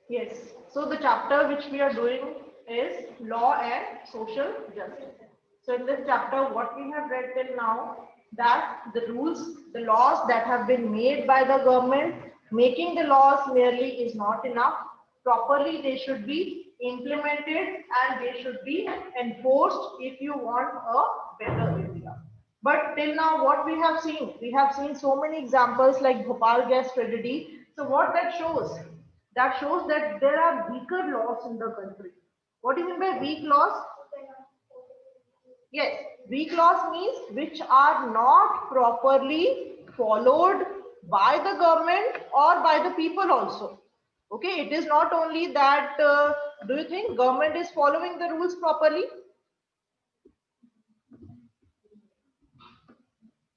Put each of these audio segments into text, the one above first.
Yes. So the chapter which we are doing is law and social justice. So in this chapter, what we have read till now, that the rules, the laws that have been made by the government, making the laws merely is not enough. Properly, they should be implemented and they should be enforced if you want a better India. But till now, what we have seen so many examples like Bhopal gas tragedy. So what that shows? That shows that there are weaker laws in the country. What do you mean by weak laws? Yes, weak laws means which are not properly followed by the government or by the people also. Okay, it is not only that, do you think government is following the rules properly?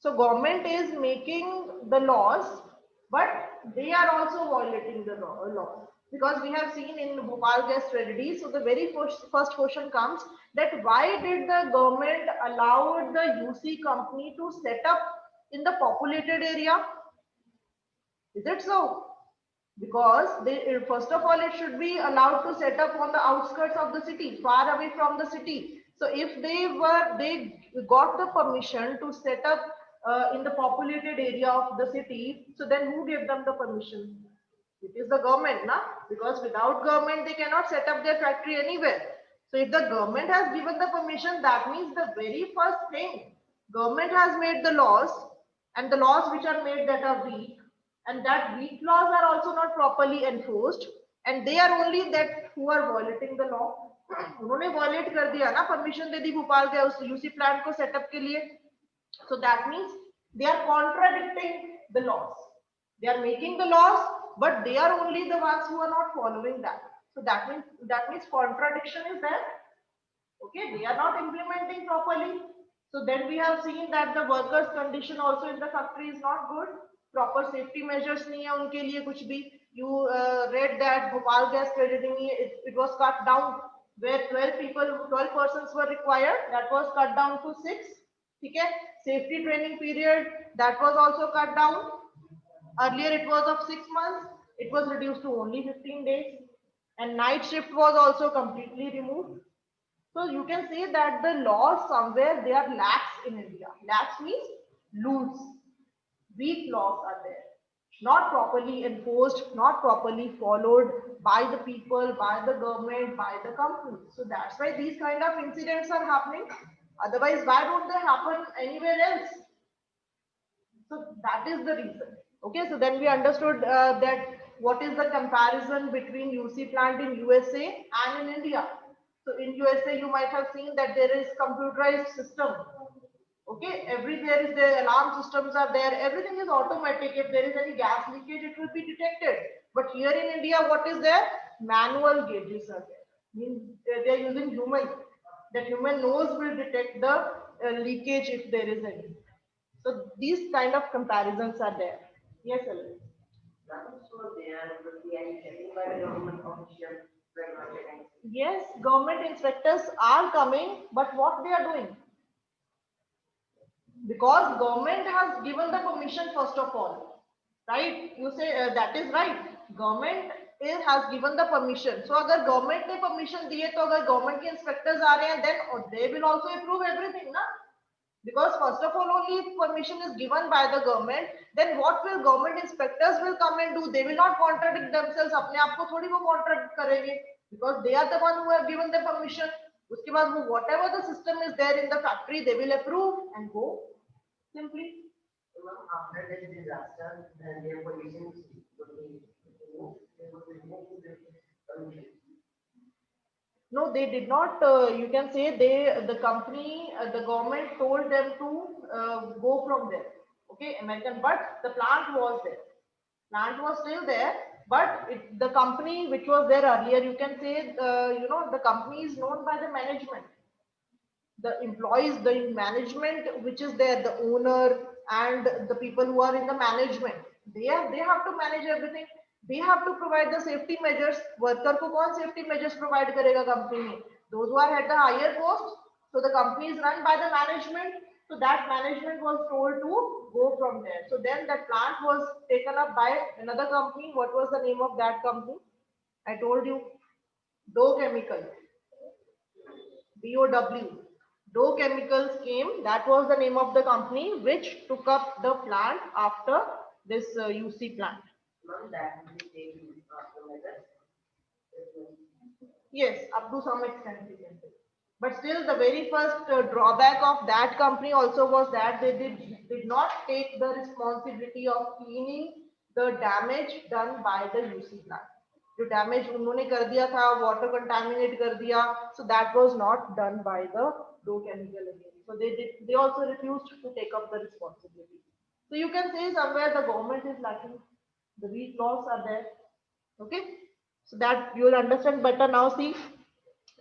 So government is making the laws, but they are also violating the law. Because we have seen in Bhopal gas tragedy, so the very first question comes that why did the government allow the UC company to set up in the populated area? Is it so? Because they, first of all, it should be allowed to set up on the outskirts of the city, far away from the city. So if they got the permission to set up in the populated area of the city, so then who gave them the permission? It is the government, na? Because without government, they cannot set up their factory anywhere. So if the government has given the permission, that means the very first thing, government has made the laws, and the laws which are made that are weak, and that weak laws are also not properly enforced, and they are only that who are violating the law. उन्होंने violate कर दिया ना, permission दे दी भोपाल के उस UC plant को setup के लिए. So that means they are contradicting the laws. They are making the laws, but they are only the ones who are not following that. So that means contradiction is there. Okay, they are not implementing properly. So then we have seen that the workers' condition also in the factory is not good. Proper safety measures नहीं है उनके लिए कुछ भी. You read that Bhopal gas tragedy में it was cut down where 12 persons were required. That was cut down to 6. ठीक है. Safety training period that was also cut down. Earlier it was of 6 months. It was reduced to only 15 days. And night shift was also completely removed. So you can say that the laws somewhere they are lax in India. Lax means loose. Weak laws are there. Not properly enforced, not properly followed by the people, by the government, by the company. So that's why these kind of incidents are happening. Otherwise, why don't they happen anywhere else? So that is the reason. Okay, so then we understood that what is the comparison between UC plant in USA and in India. So in USA, you might have seen that there is computerized system. Okay, everywhere is there, alarm systems are there, everything is automatic. If there is any gas leakage, it will be detected. But here in India, what is there? Manual gauges are there. Means they are using human. That human nose will detect the leakage if there is any. So these kind of comparisons are there. Yes, Alvin. Yes, government inspectors are coming, but what they are doing? Because government has given the permission first of all, right? You say that is right. Government has given the permission. So अगर government ने permission दिए तो अगर government के inspectors आ रहे हैं, then they will also approve everything, ना? Because first of all, only if permission is given by the government, then what will government inspectors will come and do? They will not contradict themselves. अपने आप को थोड़ी वो contradict करेंगे, because they are the one who have given the permission. उसके बाद वो whatever the system is there in the factory, they will approve and go simply. After this disaster, their positions would be removed. They would remove the permission. No, they did not. You can say the company, the government told them to go from there. Okay, American, but the plant was there. Plant was still there, but the company which was there earlier, you can say, the company is known by the management, the employees, the management which is there, the owner and the people who are in the management, they have to manage everything. They have to provide the safety measures. Worker को कौन safety measures provide करेगा company में? Those who are at the higher post. So the company is run by the management. So that management was told to go from there. So then that plant was taken up by another company. What was the name of that company? I told you, Dow Chemical, DOW. Dow Chemicals came. That was the name of the company which took up the plant after this UC plant. Yes, up to some extent we can say. But still, the very first drawback of that company also was that they did not take the responsibility of cleaning the damage done by the UC plant. जो damage उन्होंने कर दिया था, water contaminate कर दिया, so that was not done by the Dow Chemical again. So they also refused to take up the responsibility. So you can say somewhere the government is lacking, the weak laws are there. Okay, so that you will understand better now. See,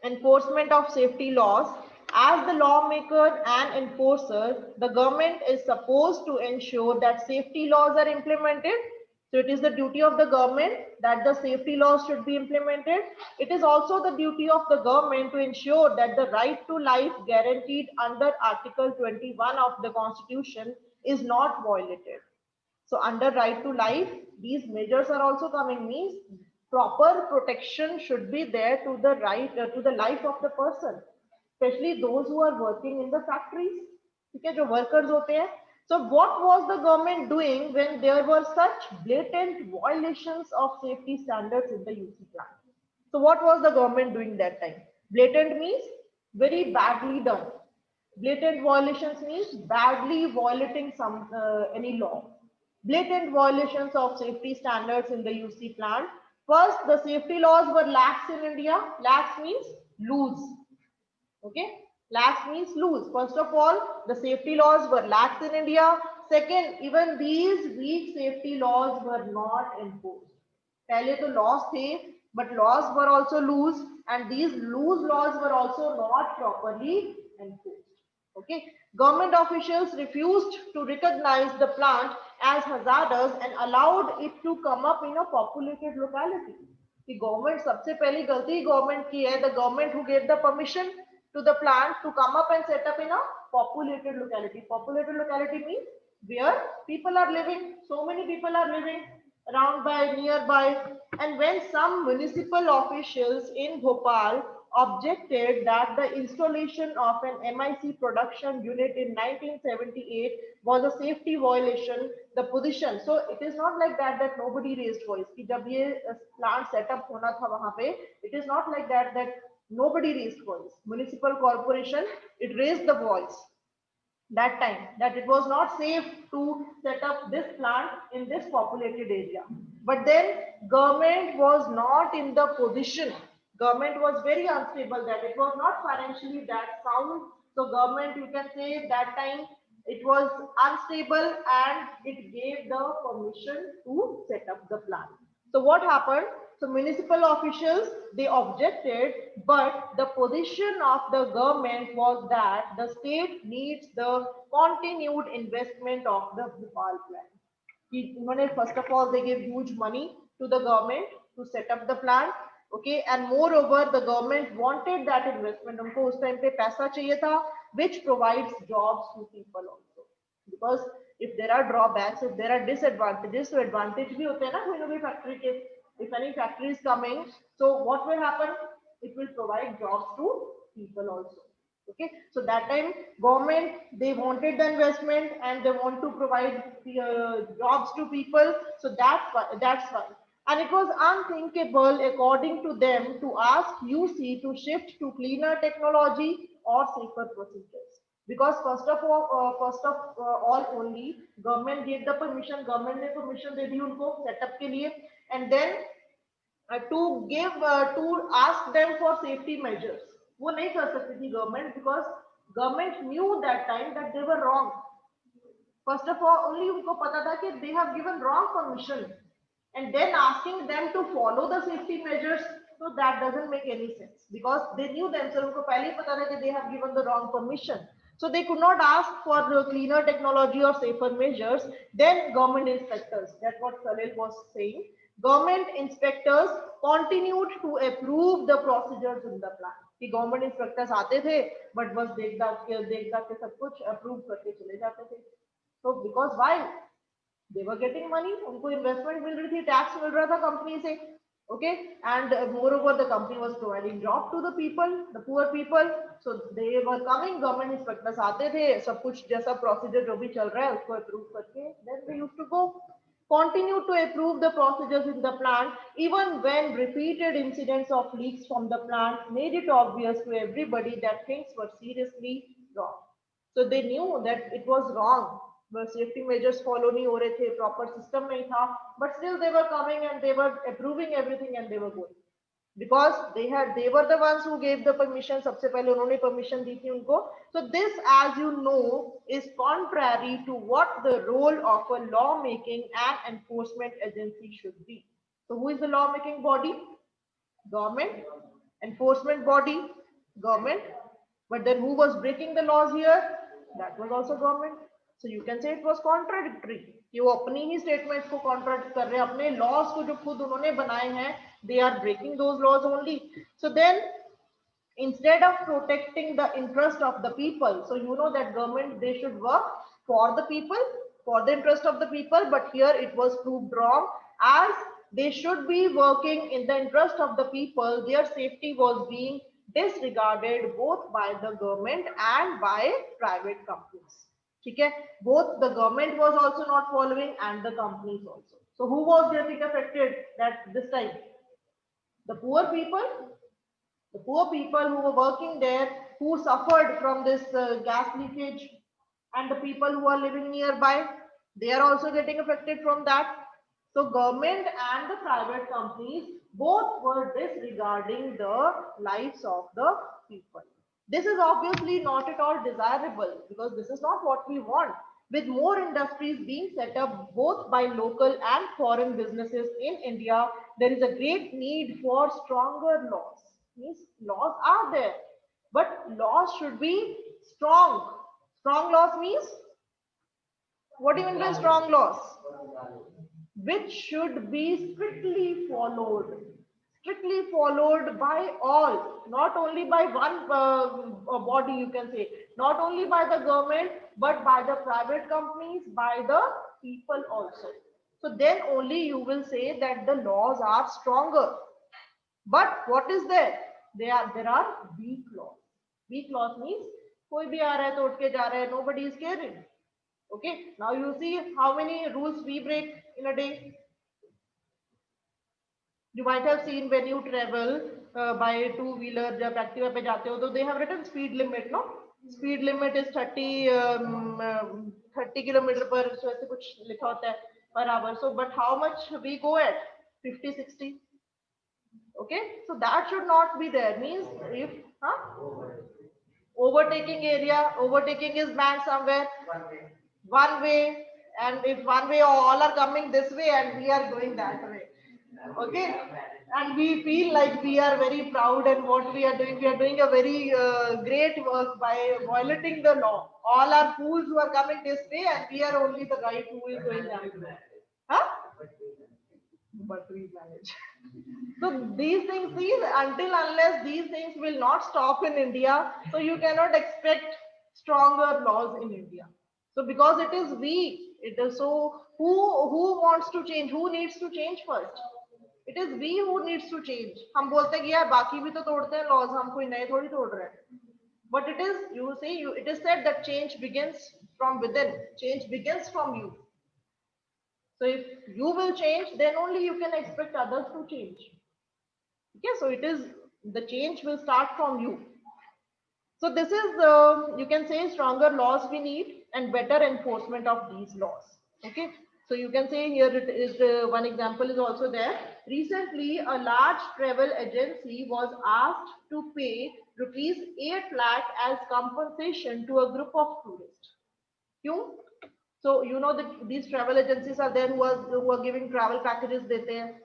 enforcement of safety laws. As the lawmaker and enforcer, the government is supposed to ensure that safety laws are implemented. So it is the duty of the government that the safety laws should be implemented. It is also the duty of the government to ensure that the right to life guaranteed under Article 21 of the Constitution is not violated. So under right to life, these measures are also coming, means proper protection should be there to the right to the life of the person, especially those who are working in the factories. Okay, जो workers होते हैं. So what was the government doing when there were such blatant violations of safety standards in the UC plant? So what was the government doing that time? Blatant means very badly done. Blatant violations means badly violating some any law. Blatant violations of safety standards in the UC plant. First, the safety laws were lax in India. Lax means loose. Okay, lax means loose. First of all, the safety laws were lax in India. Second, even these weak safety laws were not enforced. पहले तो laws थे, but laws were also loose, and these loose laws were also not properly enforced. Okay, government officials refused to recognize the plant as hazardous and allowed it to come up in a populated locality. The government सबसे पहली गलती government की है, the government who gave the permission to the plant to come up and set up in a populated locality. Populated locality means where people are living, so many people are living around by, nearby. And when some municipal officials in Bhopal objected that the installation of an MIC production unit in 1978 was a safety violation, the position. So it is not like that nobody raised voice. कि जब ये plant setup होना था वहाँ पे, it is not like that nobody raised voice. Municipal corporation, it raised the voice that time that it was not safe to set up this plant in this populated area. But then government was not in the position. Government was very unstable, that it was not financially that sound. So government, you can say that time it was unstable and it gave the permission to set up the plant. So what happened? So municipal officials, they objected, but the position of the government was that the state needs the continued investment of the Bhopal plant. First of all, they gave huge money to the government to set up the plant. Okay, and moreover, the government wanted that investment. उनको उस time पे पैसा चाहिए था, which provides jobs to people also. Because if there are drawbacks, if there are disadvantages, so advantage भी होते हैं ना कोई ना कोई factory के. If any factory is coming, so what will happen? It will provide jobs to people also. Okay, so that time government, they wanted the investment and they want to provide jobs to people. So that's why. And it was unthinkable, according to them, to ask UC to shift to cleaner technology or safer procedures. Because first of all only government gave the permission, government ने permission दे दी उनको setup के लिए, and then to ask them for safety measures. वो नहीं कर सकती थी government, because government knew that time that they were wrong. First of all, only उनको पता था कि they have given wrong permission, and then asking them to follow the safety measures, so that doesn't make any sense, because they knew themselves, उनको पहले ही पता था कि they have given the wrong permission. So they could not ask for the cleaner technology or safer measures. Then government inspectors, that's what Salil was saying. Government inspectors continued to approve the procedures in the plan. कि government inspectors आते थे, but बस देख दाख के सब कुछ approve करके चले जाते थे. तो because why? They were getting money, उनको इन्वेस्टमेंट मिल रही थी, टैक्स मिल रहा था कंपनी से. Okay, and moreover, the company was providing job to the people, the poor people. So they were coming, government inspectors आते थे, सब कुछ जैसा procedure जो भी चल रहा है उसको approve करके, then they used to go. Continue to approve the procedures in the plant, even when repeated incidents of leaks from the plant made it obvious to everybody that things were seriously wrong. So they knew that it was wrong. The safety measures follow नहीं हो रहे थे, proper system नहीं था, but still they were coming and they were approving everything and they were going because they were the ones who gave the permission. सबसे पहले उन्होंने permission दी थी उनको. So this, as you know, is contrary to what the role of a lawmaking and enforcement agency should be. So who is the lawmaking body? Government. Enforcement body? Government. But then who was breaking the laws here? That was also government. So you can say it was contradictory कि वो अपनी ही statements को contradict कर रहे हैं, अपने laws को जो खुद उन्होंने बनाए हैं, they are breaking those laws only. So then instead of protecting the interest of the people, so you know that government, they should work for the people, for the interest of the people, but here it was proved wrong, as they should be working in the interest of the people. Their safety was being disregarded both by the government and by private companies. Okay, both the government was also not following and the companies also. So who was getting affected that this time? The poor people. The poor people who were working there, who suffered from this gas leakage, and the people who are living nearby, they are also getting affected from that. So government and the private companies both were disregarding the lives of the people. This is obviously not at all desirable because this is not what we want. With more industries being set up both by local and foreign businesses in India, there is a great need for stronger laws. Means laws are there, but laws should be strong. Strong laws means, what do you mean by strong laws? Which should be strictly followed by all, not only by one body, you can say, not only by the government, but by the private companies, by the people also. So then only you will say that the laws are stronger. But what is there? There are weak laws. Weak laws means कोई भी आ रहा है तो उठ के जा रहा है, nobody is caring. Okay, now you see how many rules we break in a day. You might have seen when you travel by two-wheeler, जब एक्टिवा पे जाते हो तो they have written speed limit, no? Speed limit is 30 kilometre पर, so ऐसे कुछ लिखा होता है per hour. So but how much we go at? 50, 60. Okay, so that should not be there. Means if overtaking area, overtaking is banned somewhere. One way, and if one way, all are coming this way and we are going that way. Okay, and we feel like we are very proud, and what we are doing a very great work by violating the law. All are fools who are coming this way and we are only the right who is going that way. Huh? But we manage. So these things, until unless these things will not stop in India, so you cannot expect stronger laws in India. So because it is weak, it is so who wants to change? Who needs to change first? It is we who needs to change. हम बोलते हैं कि यार बाकी भी तो तोड़ते हैं laws, हम कोई नए थोड़ी तोड़ रहे हैं. But it is, it is said that change begins from within. Change begins from you. So if you will change, then only you can expect others to change. Okay, so it is, the change will start from you. So this is, you can say, stronger laws we need and better enforcement of these laws. Okay, so you can say here it is, one example is also there. Recently, a large travel agency was asked to pay rupees 8 lakh as compensation to a group of tourists. Kyun? So you know that these travel agencies are there who are giving travel packages. Dete hain.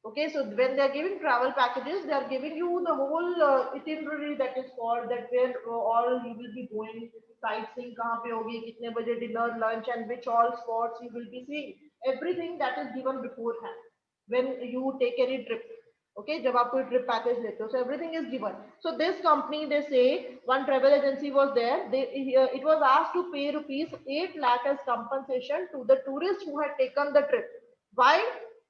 Okay, so when they are giving travel packages, they are giving you the whole itinerary that is called, that where all you will be going, sightseeing, kahan pe hogi, kitne baje dinner, lunch, and which all spots you will be seeing. Everything that is given beforehand when you take any trip. Okay, जब आप कोई trip package लेते हो, so everything is given. So this company, they say, one travel agency was there. It was asked to pay rupees 8 lakh as compensation to the tourists who had taken the trip. Why?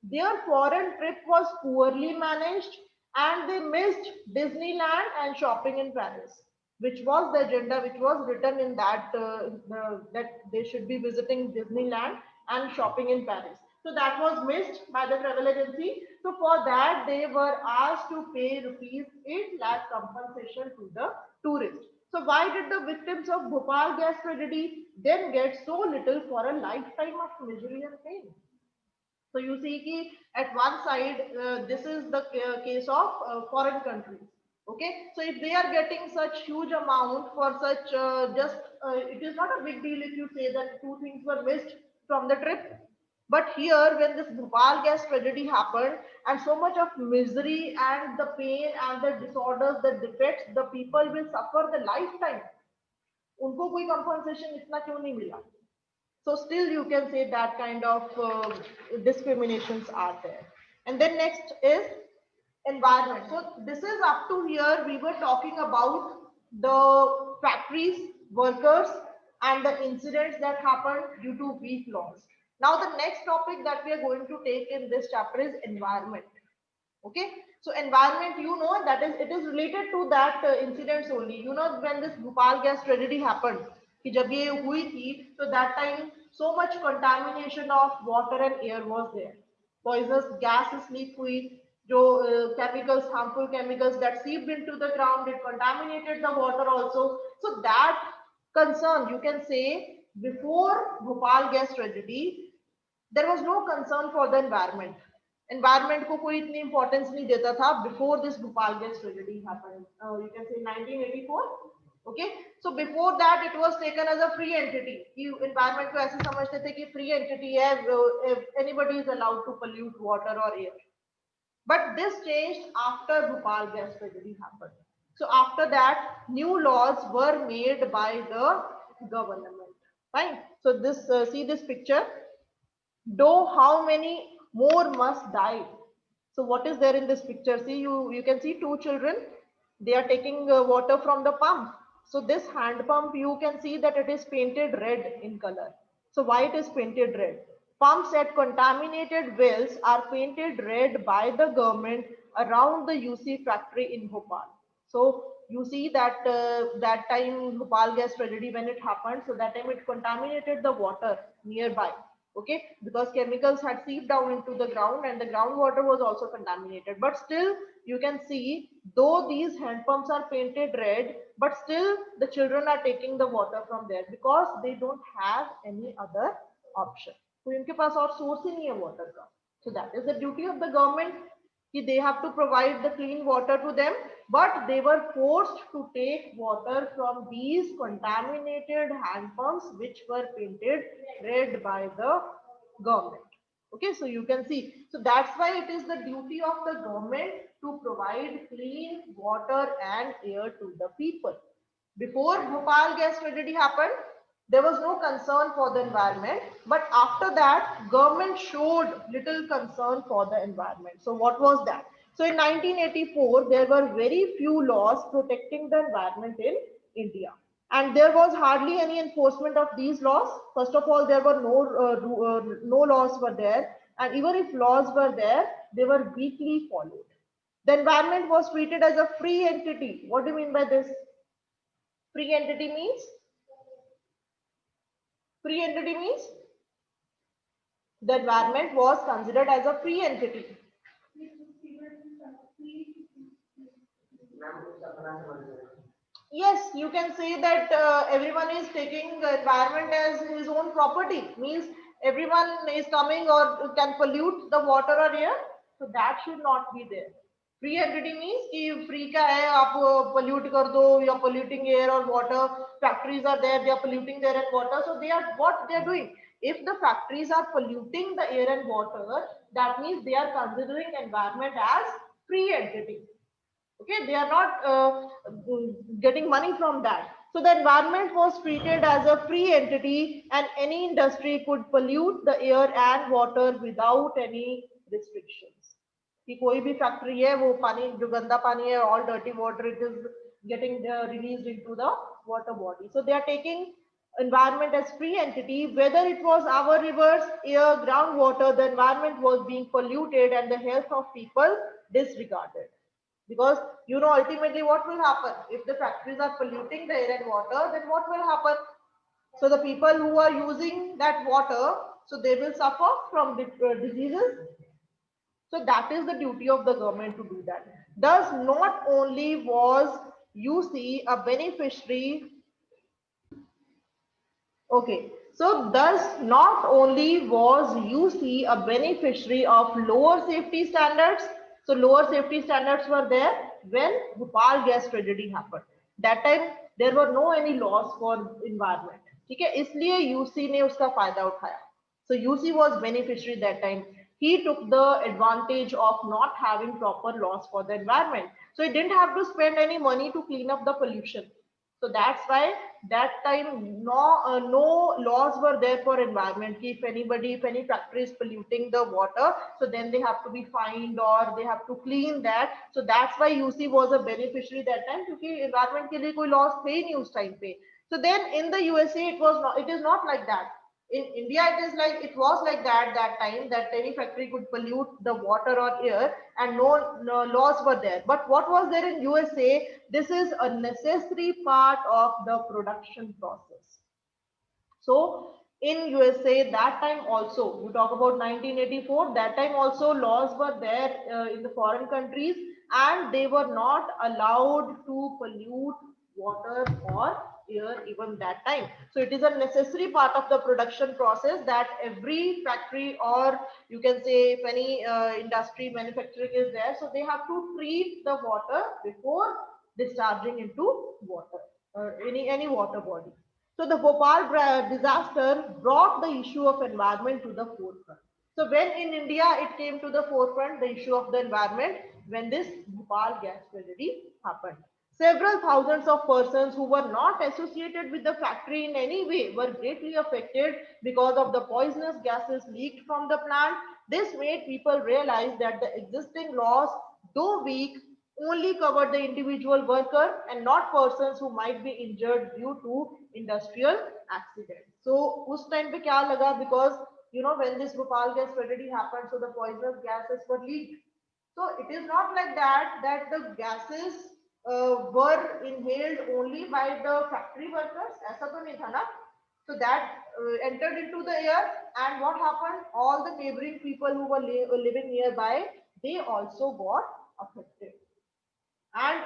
their foreign trip was poorly managed and they missed Disneyland and shopping in Paris, which was the agenda, which was written in that that they should be visiting Disneyland and shopping in Paris. So that was missed by the travel agency. So for that, they were asked to pay rupees 8 lakh compensation to the tourists. So why did the victims of Bhopal gas tragedy then get so little for a lifetime of misery and pain? So you see ki at one side, this is the case of foreign countries. Okay, so if they are getting such huge amount for such it is not a big deal if you say that two things were missed from the trip. But here, when this Bhopal gas tragedy happened, and so much of misery and the pain and the disorders, the defects, the people will suffer the lifetime. उनको कोई compensation इतना क्यों नहीं मिला? So still you can say that kind of discriminations are there. And then next is environment. So this is up to here. We were talking about the factories, workers, and the incidents that happened due to weak laws. Now the next topic that we are going to take in this chapter is environment. Okay, so environment, you know, that is, it is related to that incidents only. You know, when this Bhopal gas tragedy happened, कि जब ये हुई थी, so that time so much contamination of water and air was there. Poisonous gases leak हुई, जो chemicals, harmful chemicals that seeped into the ground, it contaminated the water also. So that concern, you can say, before Bhopal gas tragedy, there was no concern for the environment. Environment को कोई इतनी importance नहीं देता था before this Bhopal gas tragedy happened. You can say 1984. Okay, so before that it was taken as a free entity. You environment को ऐसे समझते थे कि free entity है, anybody is allowed to pollute water or air. But this changed after Bhopal gas tragedy happened. So after that, new laws were made by the government. Fine. So this see this picture. Though how many more must die? So what is there in this picture? See, you can see two children. They are taking water from the pump. So this hand pump, you can see that it is painted red in color. So why it is painted red? Pumps at contaminated wells are painted red by the government around the UC factory in Bhopal. So you see that that time Bhopal gas tragedy when it happened, so that time it contaminated the water nearby. Okay, because chemicals had seeped down into the ground and the groundwater was also contaminated. But still, you can see, though these hand pumps are painted red, but still the children are taking the water from there because they don't have any other option. तो इनके पास और source ही नहीं है water का. So that is the duty of the government. They have to provide the clean water to them, but they were forced to take water from these contaminated hand pumps which were painted red by the government. Okay, so you can see, so that's why it is the duty of the government to provide clean water and air to the people. Before Bhopal gas tragedy happened, there was no concern for the environment, but after that government showed little concern for the environment. So what was that? So in 1984 there were very few laws protecting the environment in India, and there was hardly any enforcement of these laws. First of all, there were no laws were there, and even if laws were there, they were weakly followed. The environment was treated as a free entity. What do you mean by this? Free entity means the environment was considered as a free entity. Yes, you can say that everyone is taking the environment as his own property. Means everyone is coming or can pollute the water or air. So that should not be there. Free entity means कि free का है, आप pollute कर दो, you are polluting air or water. Factories are there, they are polluting the air and water. So they are what they are doing. If the factories are polluting the air and water, that means they are considering environment as free entity. Okay, they are not getting money from that. So the environment was treated as a free entity and any industry could pollute the air and water without any restrictions. कि कोई भी factory है वो पानी जो गंदा पानी है all dirty water it is getting released into the water body. So they are taking environment as free entity, whether it was our rivers, air, groundwater, the environment was being polluted and the health of people disregarded. Because ultimately what will happen if the factories are polluting the air and water, then what will happen? So the people who are using that water, so they will suffer from diseases. So that is the duty of the government to do that. Thus, not only was UC a beneficiary. Okay, so thus not only was UC a beneficiary of lower safety standards, so lower safety standards were there when Bhopal gas tragedy happened. That time there were no any laws for environment. ठीक है, इसलिए UC ने उसका फायदा उठाया. So UC was beneficiary that time. He took the advantage of not having proper laws for the environment. So he didn't have to spend any money to clean up the pollution. So that's why that time no laws were there for environment. If any factory is polluting the water, so then they have to be fined or they have to clean that. So that's why UC was a beneficiary that time, क्योंकि environment के लिए कोई laws थे ही नहीं उस time पे. So then in the USA it is not like that. In India, it was like that time that any factory could pollute the water or air and no laws were there. But what was there in USA? This is a necessary part of the production process. So in USA, that time also, we talk about 1984, that time also laws were there in the foreign countries and they were not allowed to pollute water or air even that time. So it is a necessary part of the production process that every factory or you can say if any industry manufacturing is there, so they have to treat the water before discharging into water or any water body. So the Bhopal disaster brought the issue of environment to the forefront. So when in India it came to the forefront, the issue of the environment, when this Bhopal gas tragedy happened. Several thousands of persons who were not associated with the factory in any way were greatly affected because of the poisonous gases leaked from the plant. This made people realize that the existing laws, though weak, only cover the individual worker and not persons who might be injured due to industrial accident. So उस time पे क्या लगा, because when this Bhopal gas tragedy happened, so the poisonous gases were leaked. So it is not like that the gases were inhaled only by the factory workers. ऐसा तो नहीं था ना. So that entered into the air, and what happened? All the neighboring people who were living nearby, they also got affected. And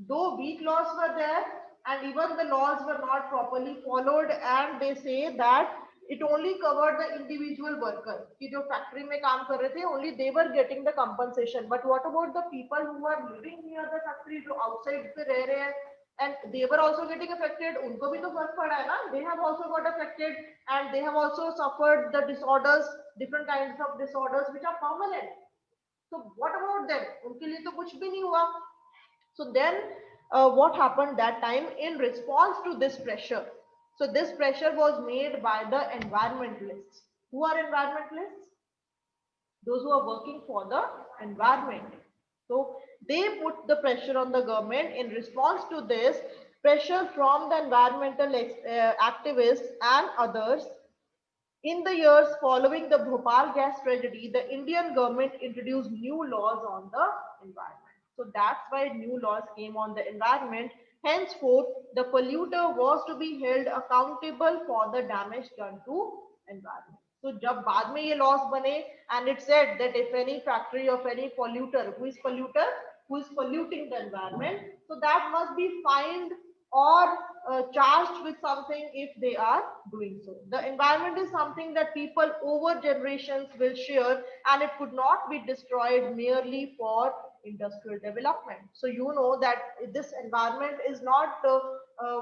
though weak laws were there and even the laws were not properly followed, and they say that it only covered the individual worker कि जो factory में काम कर रहे थे, only they were getting the compensation. But what about the people who are living near the factory, जो outside पे रह रहे हैं, and they were also getting affected? उनको भी तो फर्क पड़ा है ना. They have also got affected and they have also suffered the disorders, different kinds of disorders which are permanent. So what about them? उनके लिए तो कुछ भी नहीं हुआ. So then what happened that time in response to this pressure? So this pressure was made by the environmentalists. Who are environmentalists? Those who are working for the environment. So they put the pressure on the government. In response to this pressure from the environmental activists and others, in the years following the Bhopal gas tragedy, the Indian government introduced new laws on the environment. So that's why new laws came on the environment. Henceforth, the polluter was to be held accountable for the damage done to environment. So जब बाद में ये laws बने, and it said that if any factory of any polluter, who is polluting the environment, so that must be fined or charged with something if they are doing so. The environment is something that people over generations will share, and it could not be destroyed merely for industrial development. So you know that this environment is not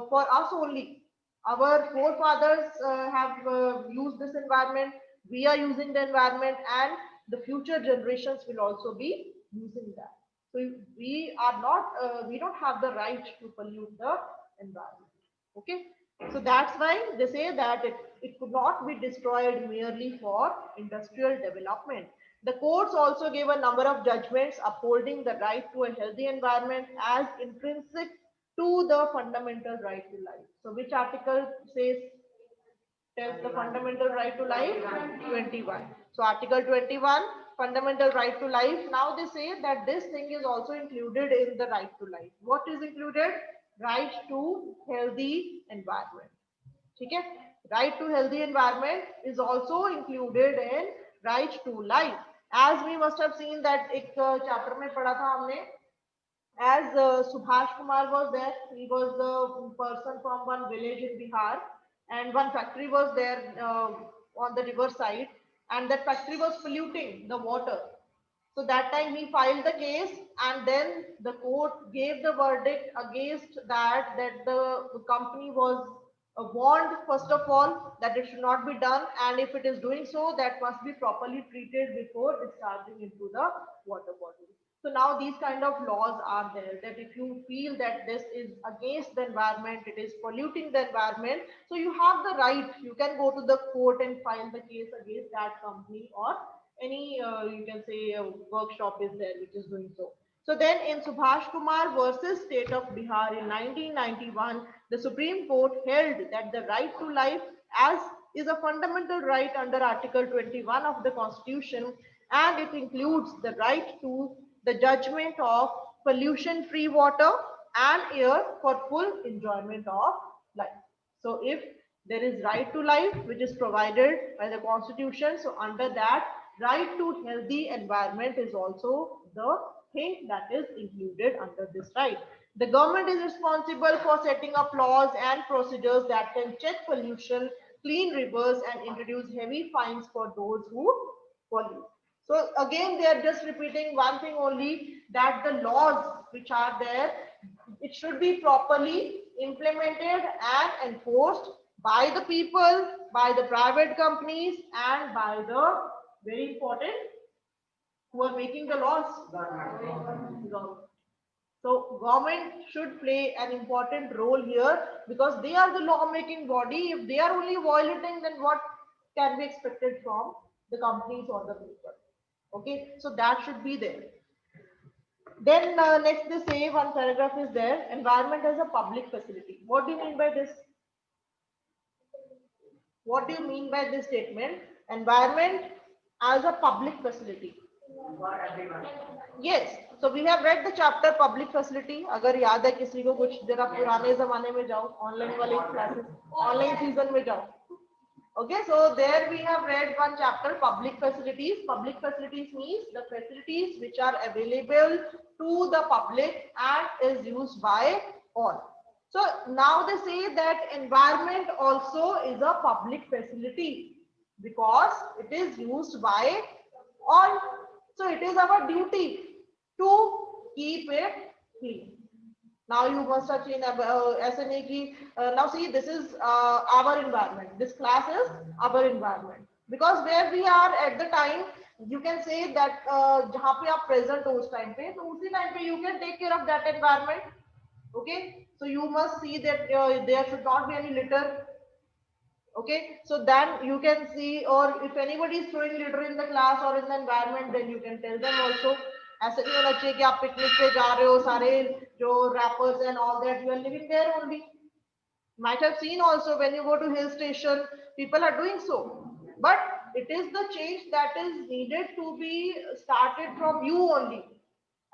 for us only. Our forefathers have used this environment. We are using the environment, and the future generations will also be using that. So we are not, we don't have the right to pollute the environment. Okay. So that's why they say that it could not be destroyed merely for industrial development. The courts also gave a number of judgments upholding the right to a healthy environment as intrinsic to the fundamental right to life. So which article says tells the fundamental right to life? 21. So Article 21, fundamental right to life. Now they say that this thing is also included in the right to life. What is included? Right to healthy environment. Okay? Right to healthy environment is also included in right to life. As we must have seen that एक chapter में पढ़ा था हमने, as Subhash Kumar was there, he was the person from one village in Bihar, and one factory was there on the river side, and that factory was polluting the water. So that time he filed the case, and then the court gave the verdict against that the company was warned first of all that it should not be done, and if it is doing so, that must be properly treated before discharging into the water body. So now these kind of laws are there that if you feel that this is against the environment, it is polluting the environment, so you have the right, you can go to the court and file the case against that company, or any you can say workshop is there which is doing so. So then in Subhash Kumar versus State of Bihar in 1991, the Supreme Court held that the right to life as is a fundamental right under Article 21 of the Constitution, and it includes the right to the judgment of pollution-free water and air for full enjoyment of life. So if there is right to life which is provided by the Constitution, so under that, right to healthy environment is also the thing that is included under this right. The government is responsible for setting up laws and procedures that can check pollution, clean rivers, and introduce heavy fines for those who pollute. So again, they are just repeating one thing only, that the laws which are there, it should be properly implemented and enforced by the people, by the private companies, and by the very important who are making the laws. Government. So government should play an important role here because they are the law making body. If they are only violating, then what can be expected from the companies or the people? Okay, so that should be there. Then next they say one paragraph is there, environment as a public facility. What do you mean by this? What do you mean by this statement? Environment as a public facility. Yes, so we have read the chapter public facility. अगर याद है किसी को कुछ, जरा पुराने जमाने में जाओ, ऑनलाइन वाले क्लासेस, ऑनलाइन सीजन में जाओ. Okay, so there we have read one chapter, public facilities. Public facilities means the facilities which are available to the public and is used by all. So now they say that environment also is a public facility because it is used by all. So it is our duty to keep it clean. Now you must have seen SNA ki, now see this is our environment. This class is our environment. Because where we are at the time, you can say that जहाँ पे आप present हो उस time पे, तो उसी time पे you can take care of that environment. Okay, so you must see that there should not be any litter. Okay, so then you can see, or if anybody is throwing litter in the class or in the environment, then you can tell them also. ऐसे नहीं होना चाहिए कि आप picnic पे जा रहे हो, सारे जो rappers and all that, you are living there only. Might have seen also when you go to hill station, people are doing so. But it is the change that is needed to be started from you only.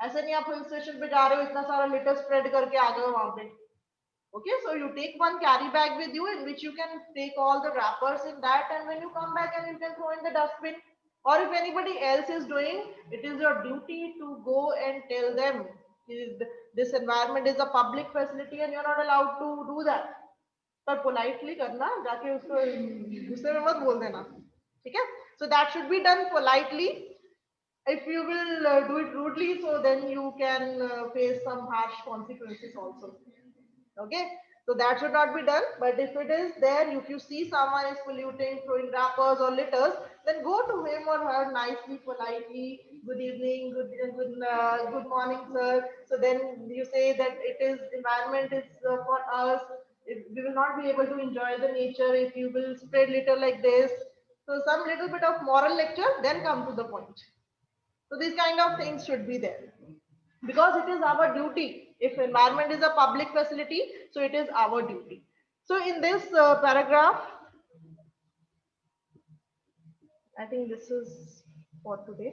ऐसे नहीं आप hill station पे जा रहे हो, इतना सारा litter spread करके आ गए हो वहां पे. Okay, so you take one carry bag with you in which you can take all the wrappers in that, and when you come back and you can throw in the dustbin. Or if anybody else is doing, it is your duty to go and tell them this environment is a public facility and you're not allowed to do that. पर politely करना, जाके उसको गुस्से में मत बोल देना, ठीक है? So that should be done politely. If you will do it rudely, so then you can face some harsh consequences also. Okay, so that should not be done. But if it is there, if you see someone is polluting, throwing wrappers or litters, then go to him or her nicely, politely. Good evening, good morning, sir. So then you say that it is environment is for us. We will not be able to enjoy the nature if you will spread litter like this. So some little bit of moral lecture, then come to the point. So these kind of things should be there because it is our duty. If environment is a public facility, so it is our duty. So in this paragraph, I think this is for today.